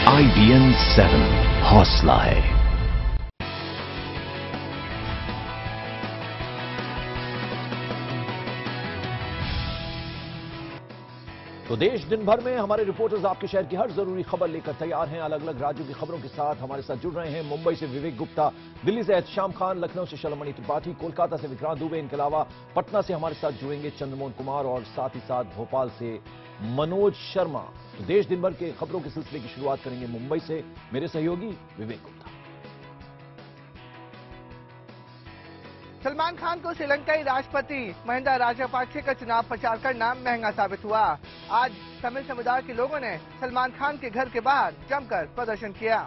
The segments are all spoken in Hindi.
IBN 7 हौसला है। तो देश दिन भर में हमारे रिपोर्टर्स आपके शहर की हर जरूरी खबर लेकर तैयार हैं। अलग अलग राज्यों की खबरों के साथ हमारे साथ जुड़ रहे हैं। मुंबई से विवेक गुप्ता, दिल्ली से एहतशाम खान, लखनऊ से शलमणि त्रिपाठी, कोलकाता से विक्रांत दुबे, इनके अलावा पटना से हमारे साथ जुड़ेंगे चंद्रमोहन कुमार और साथ ही साथ भोपाल से मनोज शर्मा। तो देश दिन भर के खबरों के सिलसिले की शुरुआत करेंगे मुंबई से, मेरे सहयोगी विवेक गुप्ता। सलमान खान को श्रीलंकाई राष्ट्रपति महिंदा राजपक्षे का चुनाव प्रचार करना महंगा साबित हुआ। आज तमिल समुदाय के लोगों ने सलमान खान के घर के बाहर जमकर प्रदर्शन किया।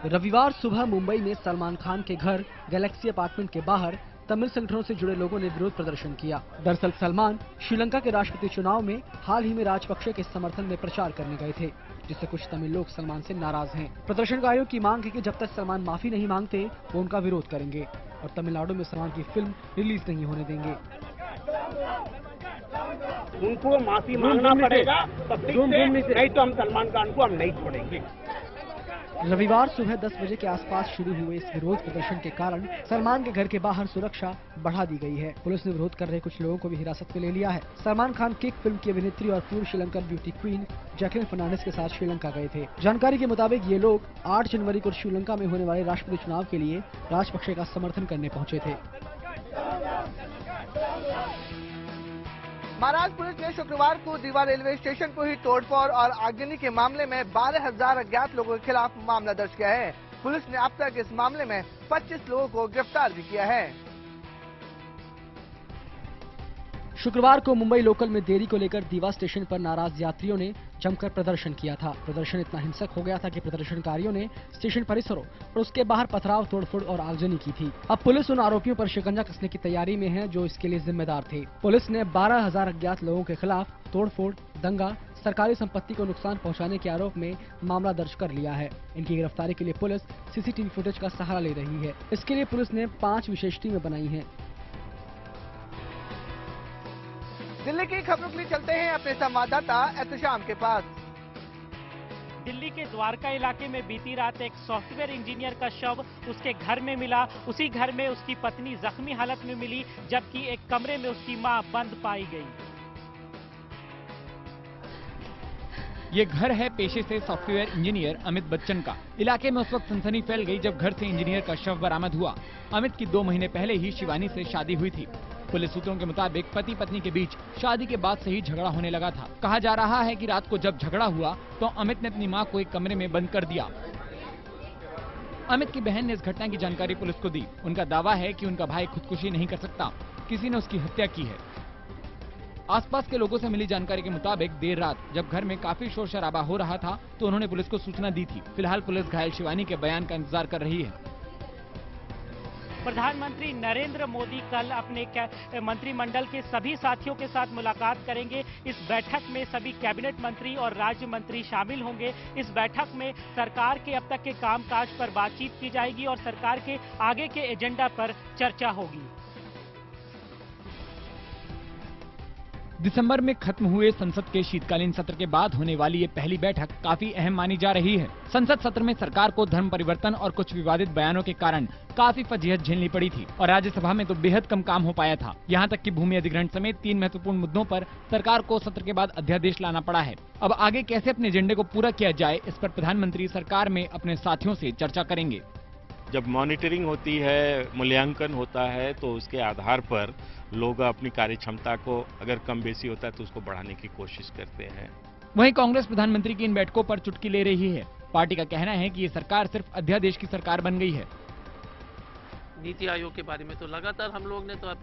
रविवार सुबह मुंबई में सलमान खान के घर गैलेक्सी अपार्टमेंट के बाहर तमिल संगठनों से जुड़े लोगों ने विरोध प्रदर्शन किया। दरअसल सलमान श्रीलंका के राष्ट्रपति चुनाव में हाल ही में राजपक्षे के समर्थन में प्रचार करने गए थे, जिससे कुछ तमिल लोग सलमान से नाराज हैं। प्रदर्शनकारियों की मांग है कि जब तक सलमान माफी नहीं मांगते वो उनका विरोध करेंगे और तमिलनाडु में सलमान की फिल्म रिलीज नहीं होने देंगे। उनको माफी मांगना पड़ेगा, नहीं तो हम सलमान खान को हम नहीं छोड़ेंगे। रविवार सुबह 10 बजे के आसपास शुरू हुए इस विरोध प्रदर्शन के कारण सलमान के घर के बाहर सुरक्षा बढ़ा दी गई है। पुलिस ने विरोध कर रहे कुछ लोगों को भी हिरासत में ले लिया है। सलमान खान किक फिल्म की अभिनेत्री और पूर्व श्रीलंकन ब्यूटी क्वीन जैकलिन फर्नांडिस के साथ श्रीलंका गए थे। जानकारी के मुताबिक ये लोग 8 जनवरी को श्रीलंका में होने वाले राष्ट्रपति चुनाव के लिए राजपक्षे का समर्थन करने पहुंचे थे। महाराष्ट्र पुलिस ने शुक्रवार को दीवा रेलवे स्टेशन को ही तोड़फोड़ और आगजनी के मामले में 12,000 अज्ञात लोगों के खिलाफ मामला दर्ज किया है। पुलिस ने अब तक इस मामले में 25 लोगों को गिरफ्तार भी किया है। शुक्रवार को मुंबई लोकल में देरी को लेकर दीवा स्टेशन पर नाराज यात्रियों ने जमकर प्रदर्शन किया था। प्रदर्शन इतना हिंसक हो गया था कि प्रदर्शनकारियों ने स्टेशन परिसरों और उसके बाहर पथराव, तोड़फोड़ और आगजनी की थी। अब पुलिस उन आरोपियों पर शिकंजा कसने की तैयारी में है जो इसके लिए जिम्मेदार थे। पुलिस ने 12,000 अज्ञात लोगों के खिलाफ तोड़फोड़, दंगा, सरकारी संपत्ति को नुकसान पहुंचाने के आरोप में मामला दर्ज कर लिया है। इनकी गिरफ्तारी के लिए पुलिस सीसीटीवी फुटेज का सहारा ले रही है। इसके लिए पुलिस ने 5 विशेष टीमें बनाई हैं। दिल्ली की खबरों के लिए चलते हैं अपने संवाददाता एहतशाम के पास। दिल्ली के द्वारका इलाके में बीती रात एक सॉफ्टवेयर इंजीनियर का शव उसके घर में मिला। उसी घर में उसकी पत्नी जख्मी हालत में मिली, जबकि एक कमरे में उसकी मां बंद पाई गई। ये घर है पेशे से सॉफ्टवेयर इंजीनियर अमित बच्चन का। इलाके में उस वक्त सनसनी फैल गई जब घर से इंजीनियर का शव बरामद हुआ। अमित की 2 महीने पहले ही शिवानी से शादी हुई थी। पुलिस सूत्रों के मुताबिक पति पत्नी के बीच शादी के बाद से ही झगड़ा होने लगा था। कहा जा रहा है कि रात को जब झगड़ा हुआ तो अमित ने अपनी मां को एक कमरे में बंद कर दिया। अमित की बहन ने इस घटना की जानकारी पुलिस को दी। उनका दावा है कि उनका भाई खुदकुशी नहीं कर सकता, किसी ने उसकी हत्या की है। आसपास के लोगों से मिली जानकारी के मुताबिक देर रात जब घर में काफी शोर शराबा हो रहा था तो उन्होंने पुलिस को सूचना दी थी। फिलहाल पुलिस घायल शिवानी के बयान का इंतजार कर रही है। प्रधानमंत्री नरेंद्र मोदी कल अपने मंत्रिमंडल के सभी साथियों के साथ मुलाकात करेंगे। इस बैठक में सभी कैबिनेट मंत्री और राज्य मंत्री शामिल होंगे। इस बैठक में सरकार के अब तक के कामकाज पर बातचीत की जाएगी और सरकार के आगे के एजेंडा पर चर्चा होगी। दिसंबर में खत्म हुए संसद के शीतकालीन सत्र के बाद होने वाली ये पहली बैठक काफी अहम मानी जा रही है। संसद सत्र में सरकार को धर्म परिवर्तन और कुछ विवादित बयानों के कारण काफी फजीहत झेलनी पड़ी थी और राज्यसभा में तो बेहद कम काम हो पाया था। यहाँ तक कि भूमि अधिग्रहण समेत 3 महत्वपूर्ण मुद्दों पर सरकार को सत्र के बाद अध्यादेश लाना पड़ा है। अब आगे कैसे अपने एजेंडे को पूरा किया जाए, इस पर प्रधानमंत्री सरकार में अपने साथियों से चर्चा करेंगे। जब मॉनिटरिंग होती है, मूल्यांकन होता है, तो उसके आधार पर लोग अपनी कार्य क्षमता को अगर कम बेसी होता है तो उसको बढ़ाने की कोशिश करते हैं। वहीं कांग्रेस प्रधानमंत्री की इन बैठकों पर चुटकी ले रही है। पार्टी का कहना है कि ये सरकार सिर्फ अध्यादेश की सरकार बन गई है। नीति आयोग के बारे में तो लगातार हम लोग ने तो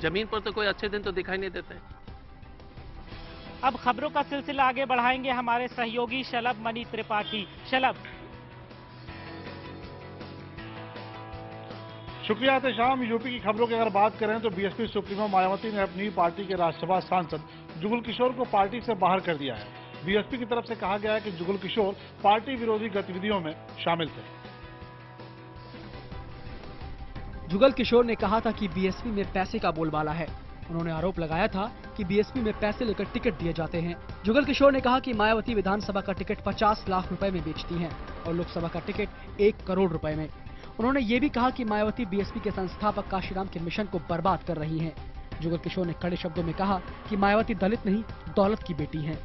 जमीन पर तो कोई अच्छे दिन तो दिखाई नहीं देते। अब खबरों का सिलसिला आगे बढ़ाएंगे हमारे सहयोगी शलभ मणि त्रिपाठी। शलभ। शुक्रिया एहतशाम। यूपी की खबरों की अगर बात करें तो बीएसपी सुप्रीमो मायावती ने अपनी पार्टी के राज्यसभा सांसद जुगल किशोर को पार्टी से बाहर कर दिया है। बीएसपी की तरफ से कहा गया है कि जुगल किशोर पार्टी विरोधी गतिविधियों में शामिल थे। जुगल किशोर ने कहा था कि बीएसपी में पैसे का बोलबाला है। उन्होंने आरोप लगाया था कि बीएसपी में पैसे लेकर टिकट दिए जाते हैं। जुगल किशोर ने कहा कि मायावती विधानसभा का टिकट 50 लाख रुपए में बेचती हैं और लोकसभा का टिकट 1 करोड़ रुपए में। उन्होंने ये भी कहा कि मायावती बीएसपी के संस्थापक काशीराम के मिशन को बर्बाद कर रही हैं। जुगल किशोर ने कड़े शब्दों में कहा कि मायावती दलित नहीं, दौलत की बेटी हैं।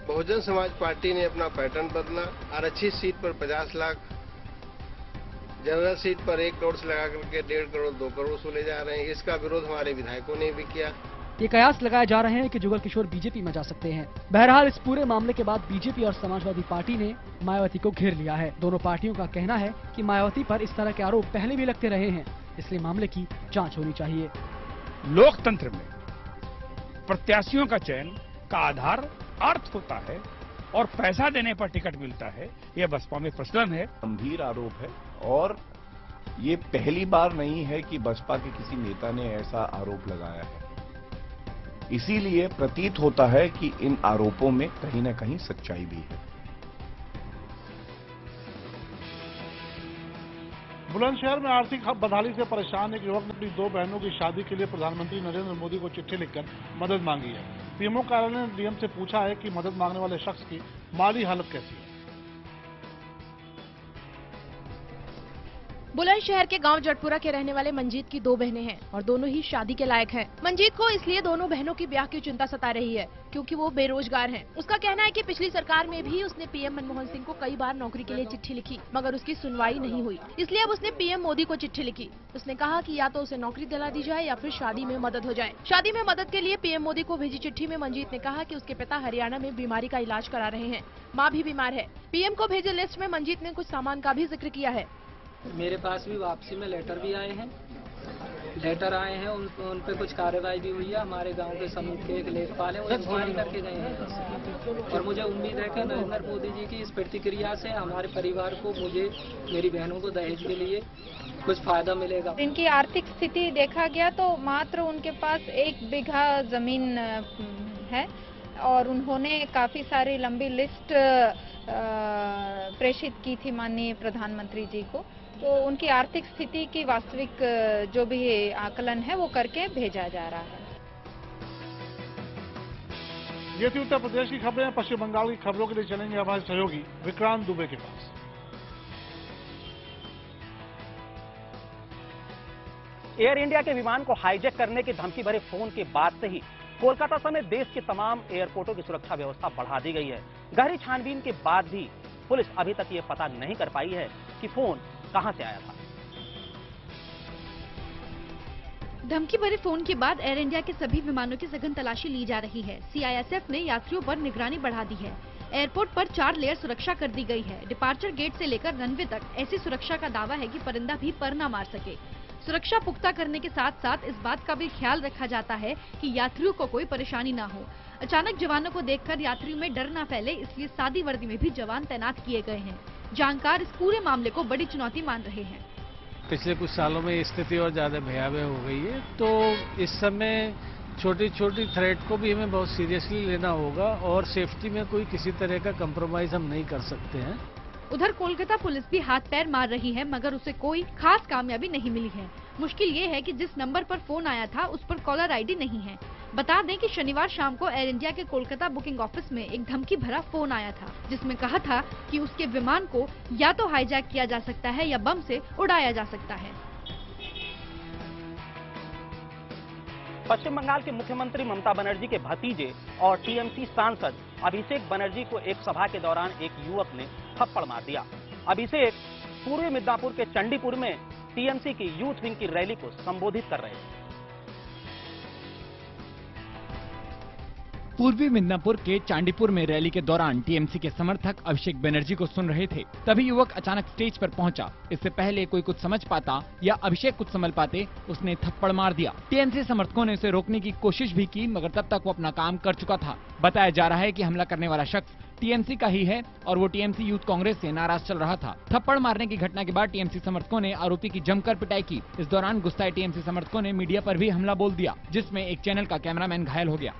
बहुजन समाज पार्टी ने अपना पैटर्न बदला। आरक्षित सीट पर 50 लाख, जनरल सीट पर 1 करोड़ से लगा करके 1.5 करोड़ 2 करोड़ वसूले जा रहे हैं। इसका विरोध हमारे विधायकों ने भी किया। ये कयास लगाए जा रहे हैं कि जुगल किशोर बीजेपी में जा सकते हैं। बहरहाल इस पूरे मामले के बाद बीजेपी और समाजवादी पार्टी ने मायावती को घेर लिया है। दोनों पार्टियों का कहना है कि मायावती पर इस तरह के आरोप पहले भी लगते रहे हैं, इसलिए मामले की जांच होनी चाहिए। लोकतंत्र में प्रत्याशियों का चयन का आधार अर्थ होता है और पैसा देने पर टिकट मिलता है, यह बसपा में प्रचलन है। गंभीर आरोप है और ये पहली बार नहीं है कि बसपा के किसी नेता ने ऐसा आरोप लगाया है। इसीलिए प्रतीत होता है कि इन आरोपों में कहीं न कहीं सच्चाई भी है। बुलंदशहर में आर्थिक बदहाली से परेशान एक युवक ने अपनी 2 बहनों की शादी के लिए प्रधानमंत्री नरेंद्र मोदी को चिट्ठी लिखकर मदद मांगी है। पीएमओ कार्यालय ने डीएम से पूछा है कि मदद मांगने वाले शख्स की माली हालत कैसी है। बुलंदशहर के गांव जटपुरा के रहने वाले मंजीत की 2 बहनें हैं और दोनों ही शादी के लायक हैं। मंजीत को इसलिए दोनों बहनों की ब्याह की चिंता सता रही है क्योंकि वो बेरोजगार हैं। उसका कहना है कि पिछली सरकार में भी उसने पीएम मनमोहन सिंह को कई बार नौकरी के लिए चिट्ठी लिखी मगर उसकी सुनवाई नहीं हुई, इसलिए अब उसने पीएम मोदी को चिट्ठी लिखी। उसने कहा कि या तो उसे नौकरी दिला दी जाए या फिर शादी में मदद हो जाए। शादी में मदद के लिए पीएम मोदी को भेजी चिट्ठी में मंजीत ने कहा कि उसके पिता हरियाणा में बीमारी का इलाज करा रहे हैं, माँ भी बीमार है। पीएम को भेजे लिस्ट में मंजीत ने कुछ सामान का भी जिक्र किया है। मेरे पास भी वापसी में लेटर भी आए हैं, उन पे कुछ कार्रवाई भी हुई है। हमारे गांव के समूह के एक लेखपाल है, वो इंक्वायरी करके गए हैं और मुझे उम्मीद है कि नरेंद्र मोदी जी की इस प्रतिक्रिया से हमारे परिवार को, मुझे, मेरी बहनों को दहेज के लिए कुछ फायदा मिलेगा। इनकी आर्थिक स्थिति देखा गया तो मात्र उनके पास 1 बीघा जमीन है और उन्होंने काफी सारी लंबी लिस्ट प्रेषित की थी माननीय प्रधानमंत्री जी को, तो उनकी आर्थिक स्थिति की वास्तविक जो भी आकलन है वो करके भेजा जा रहा है। ये थी उत्तर प्रदेश की खबरें। पश्चिम बंगाल की खबरों के लिए चलेंगे हमारे सहयोगी विक्रांत दुबे के पास। एयर इंडिया के विमान को हाईजैक करने के धमकी भरे फोन के बाद से ही कोलकाता समेत देश के तमाम एयरपोर्टों की सुरक्षा व्यवस्था बढ़ा दी गई है। गहरी छानबीन के बाद भी पुलिस अभी तक ये पता नहीं कर पाई है कि फोन कहां से आया था। धमकी भरे फोन के बाद एयर इंडिया के सभी विमानों की सघन तलाशी ली जा रही है। सीआईएसएफ ने यात्रियों पर निगरानी बढ़ा दी है। एयरपोर्ट पर 4 लेयर सुरक्षा कर दी गई है। डिपार्चर गेट से लेकर रनवे तक ऐसी सुरक्षा का दावा है कि परिंदा भी पर न मार सके। सुरक्षा पुख्ता करने के साथ साथ इस बात का भी ख्याल रखा जाता है कि यात्रियों को कोई परेशानी ना हो। अचानक जवानों को देखकर यात्रियों में डर न फैले, इसलिए सादी वर्दी में भी जवान तैनात किए गए हैं। जानकार इस पूरे मामले को बड़ी चुनौती मान रहे हैं। पिछले कुछ सालों में स्थिति और ज्यादा भयावह हो गई है, तो इस समय छोटी छोटी थ्रेट को भी हमें बहुत सीरियसली लेना होगा और सेफ्टी में कोई किसी तरह का कंप्रोमाइज हम नहीं कर सकते हैं। उधर कोलकाता पुलिस भी हाथ पैर मार रही है मगर उसे कोई खास कामयाबी नहीं मिली है। मुश्किल ये है कि जिस नंबर पर फोन आया था उस पर कॉलर आईडी नहीं है। बता दें कि शनिवार शाम को एयर इंडिया के कोलकाता बुकिंग ऑफिस में एक धमकी भरा फोन आया था जिसमें कहा था कि उसके विमान को या तो हाईजैक किया जा सकता है या बम से उड़ाया जा सकता है। पश्चिम बंगाल के मुख्यमंत्री ममता बनर्जी के भतीजे और टीएमसी सांसद अभिषेक बनर्जी को एक सभा के दौरान एक युवक ने थप्पड़ मार दिया। अभिषेक पूर्वी मिदनापुर के चंडीपुर में टीएमसी की यूथ विंग की रैली को संबोधित कर रहे थे। पूर्वी मिदनापुर के चांडीपुर में रैली के दौरान टीएमसी के समर्थक अभिषेक बनर्जी को सुन रहे थे, तभी युवक अचानक स्टेज पर पहुंचा। इससे पहले कोई कुछ समझ पाता या अभिषेक कुछ समझ पाते, उसने थप्पड़ मार दिया। टीएमसी समर्थकों ने उसे रोकने की कोशिश भी की मगर तब तक वो अपना काम कर चुका था। बताया जा रहा है कि हमला करने वाला शख्स टीएमसी का ही है और वो टीएमसी यूथ कांग्रेस से नाराज चल रहा था। थप्पड़ मारने की घटना के बाद टीएमसी समर्थकों ने आरोपी की जमकर पिटाई की। इस दौरान गुस्साए टीएमसी समर्थकों ने मीडिया पर भी हमला बोल दिया, जिसमें एक चैनल का कैमरामैन घायल हो गया।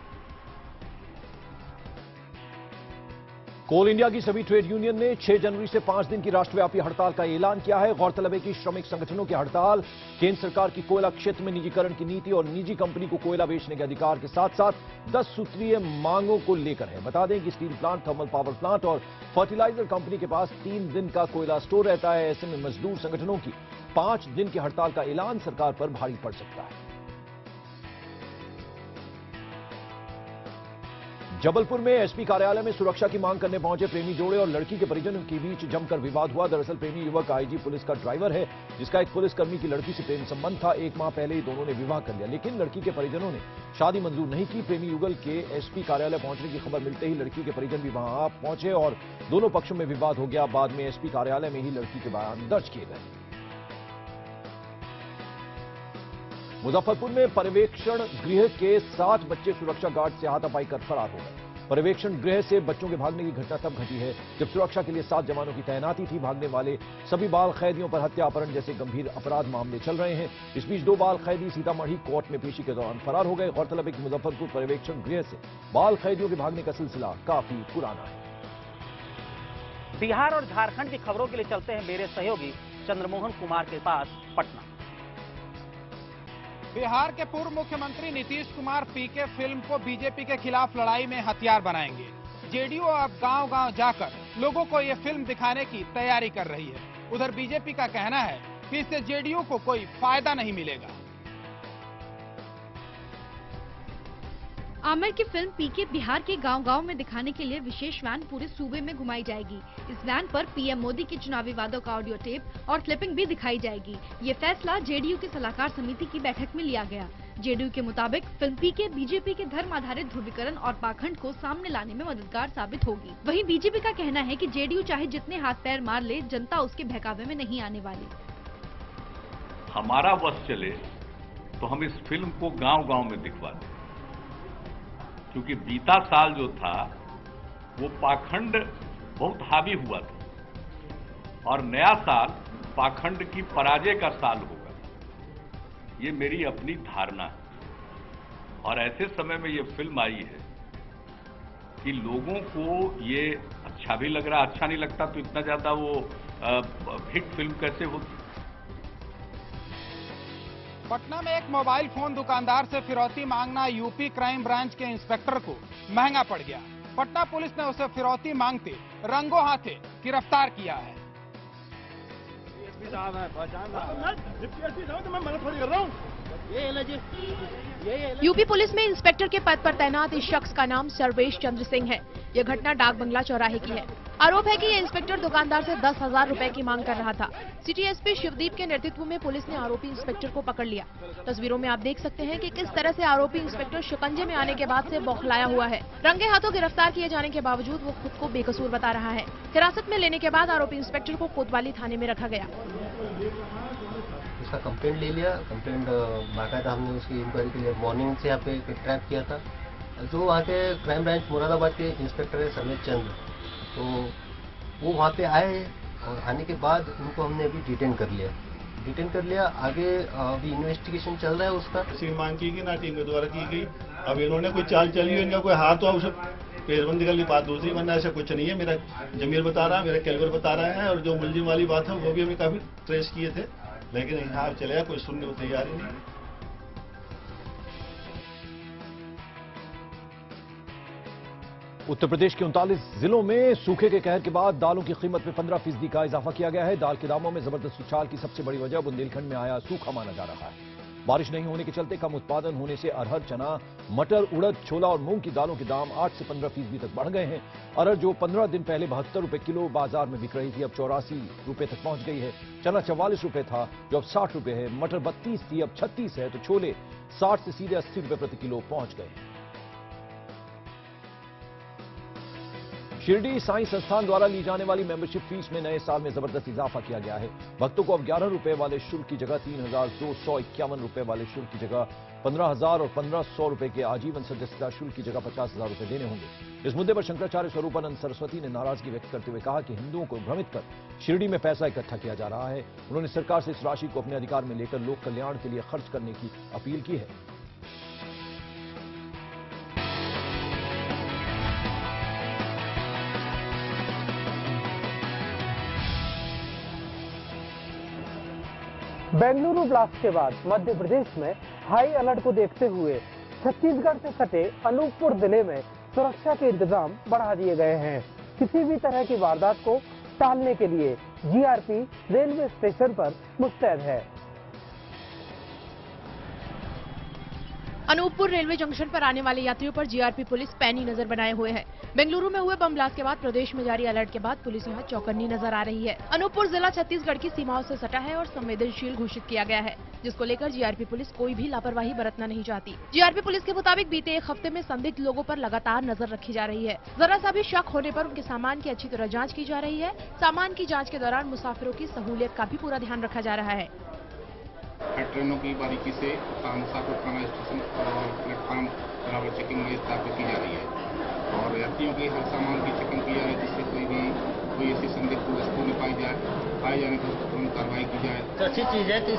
कोल इंडिया की सभी ट्रेड यूनियन ने 6 जनवरी से 5 दिन की राष्ट्रव्यापी हड़ताल का ऐलान किया है। गौरतलब है कि श्रमिक संगठनों की हड़ताल केंद्र सरकार की कोयला क्षेत्र में निजीकरण की नीति और निजी कंपनी को कोयला बेचने के अधिकार के साथ साथ 10 सूत्रीय मांगों को लेकर है। बता दें कि steel plant, thermal power plant और फर्टिलाइजर कंपनी के पास 3 दिन का कोयला स्टोर रहता है। ऐसे में मजदूर संगठनों की 5 दिन की हड़ताल का ऐलान सरकार पर भारी पड़ सकता है। जबलपुर में एसपी कार्यालय में सुरक्षा की मांग करने पहुंचे प्रेमी जोड़े और लड़की के परिजनों के बीच जमकर विवाद हुआ। दरअसल प्रेमी युवक आईजी पुलिस का ड्राइवर है, जिसका एक पुलिसकर्मी की लड़की से प्रेम संबंध था। 1 माह पहले ही दोनों ने विवाह कर लिया, लेकिन लड़की के परिजनों ने शादी मंजूर नहीं की। प्रेमी युगल के एसपी कार्यालय पहुंचने की खबर मिलते ही लड़की के परिजन भी वहां आ पहुंचे और दोनों पक्षों में विवाद हो गया। बाद में एसपी कार्यालय में ही लड़की के बयान दर्ज किए गए। मुजफ्फरपुर में पर्यवेक्षण गृह के 7 बच्चे सुरक्षा गार्ड से हाथापाई कर फरार हो गए। पर्यवेक्षण गृह से बच्चों के भागने की घटना तब घटी है जब सुरक्षा के लिए 7 जवानों की तैनाती थी। भागने वाले सभी बाल कैदियों पर हत्या, अपहरण जैसे गंभीर अपराध मामले चल रहे हैं। इस बीच 2 बाल कैदी सीतामढ़ी कोर्ट में पेशी के दौरान फरार हो गए। गौरतलब है कि मुजफ्फरपुर पर्यवेक्षण गृह से बाल कैदियों के भागने का सिलसिला काफी पुराना है। बिहार और झारखंड की खबरों के लिए चलते हैं मेरे सहयोगी चंद्रमोहन कुमार के पास पटना। बिहार के पूर्व मुख्यमंत्री नीतीश कुमार पीके फिल्म को बीजेपी के खिलाफ लड़ाई में हथियार बनाएंगे। जेडीयू अब गांव-गांव जाकर लोगों को ये फिल्म दिखाने की तैयारी कर रही है। उधर बीजेपी का कहना है कि इससे जेडीयू को कोई फायदा नहीं मिलेगा। आमिर की फिल्म पीके बिहार के गांव-गांव में दिखाने के लिए विशेष वैन पूरे सूबे में घुमाई जाएगी। इस वैन पर पीएम मोदी के चुनावी वादों का ऑडियो टेप और क्लिपिंग भी दिखाई जाएगी। ये फैसला जेडीयू की सलाहकार समिति की बैठक में लिया गया। जेडीयू के मुताबिक फिल्म पीके बीजेपी के धर्म आधारित ध्रुवीकरण और पाखंड को सामने लाने में मददगार साबित होगी। वहीं बीजेपी का कहना है कि जेडीयू चाहे जितने हाथ पैर मार ले, जनता उसके बहकावे में नहीं आने वाली। हमारा बस चले तो हम इस फिल्म को गांव-गांव में दिखवा दें, क्योंकि बीता साल जो था वो पाखंड बहुत हावी हुआ था और नया साल पाखंड की पराजय का साल होगा, ये मेरी अपनी धारणा है। और ऐसे समय में ये फिल्म आई है कि लोगों को ये अच्छा भी लग रहा, अच्छा नहीं लगता तो इतना ज्यादा वो हिट फिल्म कैसे होती। पटना में एक मोबाइल फोन दुकानदार से फिरौती मांगना यूपी क्राइम ब्रांच के इंस्पेक्टर को महंगा पड़ गया। पटना पुलिस ने उसे फिरौती मांगते रंगों हाथे गिरफ्तार किया है। यूपी पुलिस में इंस्पेक्टर के पद पर तैनात इस शख्स का नाम सर्वेश चंद्र सिंह है। यह घटना डाक बंगला चौराहे की है। आरोप है कि यह इंस्पेक्टर दुकानदार से 10,000 रुपए की मांग कर रहा था। सिटी एसपी शिवदीप के नेतृत्व में पुलिस ने आरोपी इंस्पेक्टर को पकड़ लिया। तस्वीरों में आप देख सकते हैं कि किस तरह से आरोपी इंस्पेक्टर शिकंजे में आने के बाद से बौखलाया हुआ है। रंगे हाथों गिरफ्तार किए जाने के बावजूद वो खुद को बेकसूर बता रहा है। हिरासत में लेने के बाद आरोपी इंस्पेक्टर को कोतवाली थाने में रखा गया। उसका कंप्लेंट ले लिया। कंप्लेंट बाकायदा हमने उसकी इंक्वायरी के लिए मॉर्निंग से यहाँ पे ट्रैप किया था। जो वहाँ के क्राइम ब्रांच मुरादाबाद के इंस्पेक्टर है सर्वेश चंद्र, तो वो वहाँ पे आए और आने के बाद उनको हमने अभी डिटेन कर लिया। आगे अभी इन्वेस्टिगेशन चल रहा है उसका। मांग की गई ना टीम के द्वारा की गई। अब इन्होंने कोई चाल चली हो, इनका कोई हाथ हो, उसे पेशबंदी कर ली, बात दूसरी, वरना ऐसा कुछ नहीं है। मेरा जमीर बता रहा है, मेरा कैलवर बता रहा है और जो मुलजिम वाली बात है वो भी हमें काफी ट्रेस किए थे, लेकिन यहाँ चले कोई सुनने को तैयार ही नहीं। उत्तर प्रदेश के 39 जिलों में सूखे के कहर के बाद दालों की कीमत में 15% का इजाफा किया गया है। दाल के दामों में जबरदस्त उछाल की सबसे बड़ी वजह बुंदेलखंड में आया सूखा माना जा रहा है। बारिश नहीं होने के चलते कम उत्पादन होने से अरहर, चना, मटर, उड़द, छोला और मूंग की दालों के दाम 8 से 15% तक बढ़ गए हैं। अरहर जो 15 दिन पहले 72 रुपए किलो बाजार में बिक रही थी, अब 84 रुपए तक पहुंच गई है। चना 44 रुपए था जो अब 60 रुपए है। मटर 32 थी, अब 36 है। तो छोले 60 से सीधे 80 रुपए प्रति किलो पहुंच गए हैं। शिरडी साईं संस्थान द्वारा ली जाने वाली मेंबरशिप फीस में नए साल में जबरदस्त इजाफा किया गया है। भक्तों को अब 11 रुपए वाले शुल्क की जगह 3,251 रुपए वाले शुल्क की जगह 15,000 और 1,500 रुपए के आजीवन सदस्यता शुल्क की जगह 50,000 रुपए देने होंगे। इस मुद्दे पर शंकराचार्य स्वरूपानंद सरस्वती ने नाराजगी व्यक्त करते हुए कहा कि हिंदुओं को भ्रमित कर शिरडी में पैसा इकट्ठा किया जा रहा है। उन्होंने सरकार से इस राशि को अपने अधिकार में लेकर लोक कल्याण के लिए खर्च करने की अपील की है। बेंगलुरु ब्लास्ट के बाद मध्य प्रदेश में हाई अलर्ट को देखते हुए छत्तीसगढ़ से सटे अनूपपुर जिले में सुरक्षा के इंतजाम बढ़ा दिए गए हैं। किसी भी तरह की वारदात को टालने के लिए जीआरपी रेलवे स्टेशन पर मुस्तैद है। अनूपपुर रेलवे जंक्शन पर आने वाले यात्रियों पर जीआरपी पुलिस पैनी नजर बनाए हुए है। बेंगलुरु में हुए बम ब्लास्ट के बाद प्रदेश में जारी अलर्ट के बाद पुलिस यहां चौकन्नी नजर आ रही है। अनूपपुर जिला छत्तीसगढ़ की सीमाओं से सटा है और संवेदनशील घोषित किया गया है, जिसको लेकर जीआरपी पुलिस कोई भी लापरवाही बरतना नहीं चाहती। जीआरपी पुलिस के मुताबिक बीते एक हफ्ते में संदिग्ध लोगों पर लगातार नजर रखी जा रही है। जरा सा भी शक होने पर उनके सामान की अच्छी तरह जाँच की जा रही है। सामान की जाँच के दौरान मुसाफिरों की सहूलियत का भी पूरा ध्यान रखा जा रहा है। ट्रेनों की बारीकी से मुसाफिर खाना स्टेशन और प्लेटफार्म बराबर चेकिंग में स्थापित की जा रही है और यात्रियों के हर सामान की चेकिंग की जा रही है, जिससे कोई ऐसी संदिग्ध वस्तु में पाई जाने पर तुरंत कार्रवाई की जाए। तो अच्छी चीज़ है कि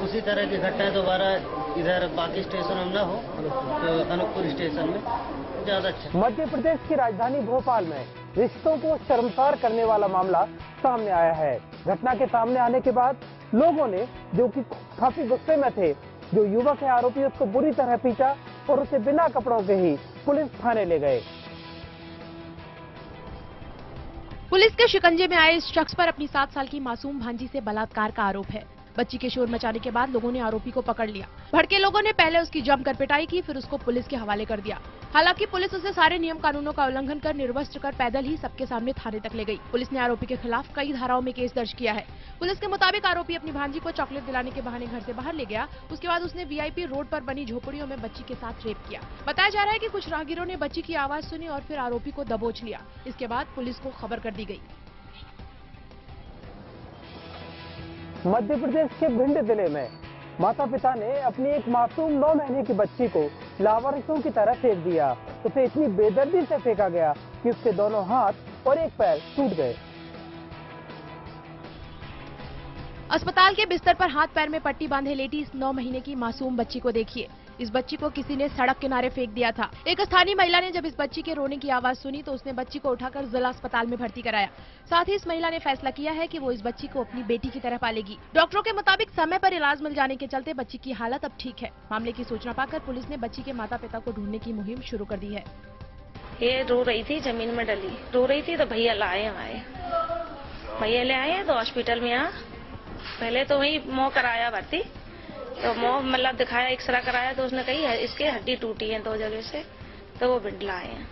उसी तरह की घटनाएं दोबारा इधर बाकी स्टेशनों में न हो, तो अनूपपुर स्टेशन में ज्यादा अच्छा। मध्य प्रदेश की राजधानी भोपाल में रिश्तों को शर्मसार करने वाला मामला सामने आया है। घटना के सामने आने के बाद लोगों ने, जो कि काफी गुस्से में थे, जो युवक है आरोपी, उसको बुरी तरह पीटा और उसे बिना कपड़ों के ही पुलिस थाने ले गए। पुलिस के शिकंजे में आए इस शख्स पर अपनी 7 साल की मासूम भांजी से बलात्कार का आरोप है। बच्ची के शोर मचाने के बाद लोगों ने आरोपी को पकड़ लिया। भड़के लोगों ने पहले उसकी जमकर पिटाई की, फिर उसको पुलिस के हवाले कर दिया। हालांकि पुलिस उसे सारे नियम कानूनों का उल्लंघन कर निर्वस्त्र कर पैदल ही सबके सामने थाने तक ले गई। पुलिस ने आरोपी के खिलाफ कई धाराओं में केस दर्ज किया है। पुलिस के मुताबिक आरोपी अपनी भांजी को चॉकलेट दिलाने के बहाने घर से बाहर ले गया। उसके बाद उसने वीआईपी रोड पर बनी झोपड़ियों में बच्ची के साथ रेप किया। बताया जा रहा है कि कुछ राहगीरों ने बच्ची की आवाज सुनी और फिर आरोपी को दबोच लिया। इसके बाद पुलिस को खबर कर दी गई। मध्य प्रदेश के भिंड जिले में माता पिता ने अपनी एक मासूम 9 महीने की बच्ची को लावारिसों की तरह फेंक दिया। उसे इतनी बेदर्दी से फेंका गया कि उसके दोनों हाथ और एक पैर टूट गए। अस्पताल के बिस्तर पर हाथ पैर में पट्टी बांधे लेटी इस 9 महीने की मासूम बच्ची को देखिए। इस बच्ची को किसी ने सड़क किनारे फेंक दिया था। एक स्थानीय महिला ने जब इस बच्ची के रोने की आवाज सुनी तो उसने बच्ची को उठाकर जिला अस्पताल में भर्ती कराया। साथ ही इस महिला ने फैसला किया है कि वो इस बच्ची को अपनी बेटी की तरह पालेगी। डॉक्टरों के मुताबिक समय पर इलाज मिल जाने के चलते बच्ची की हालत अब ठीक है। मामले की सूचना पाकर पुलिस ने बच्ची के माता पिता को ढूंढने की मुहिम शुरू कर दी है। ये रो रही थी, जमीन में डली रो रही थी, तो भैया लाए भैया ले आए तो हॉस्पिटल में यहाँ पहले तो वही मोह कराया भर्ती, तो मोह मतलब दिखाया, एक्सरा कराया तो उसने कही इसके हड्डी टूटी है 2 जगह से, तो वो भिंड लाए हैं।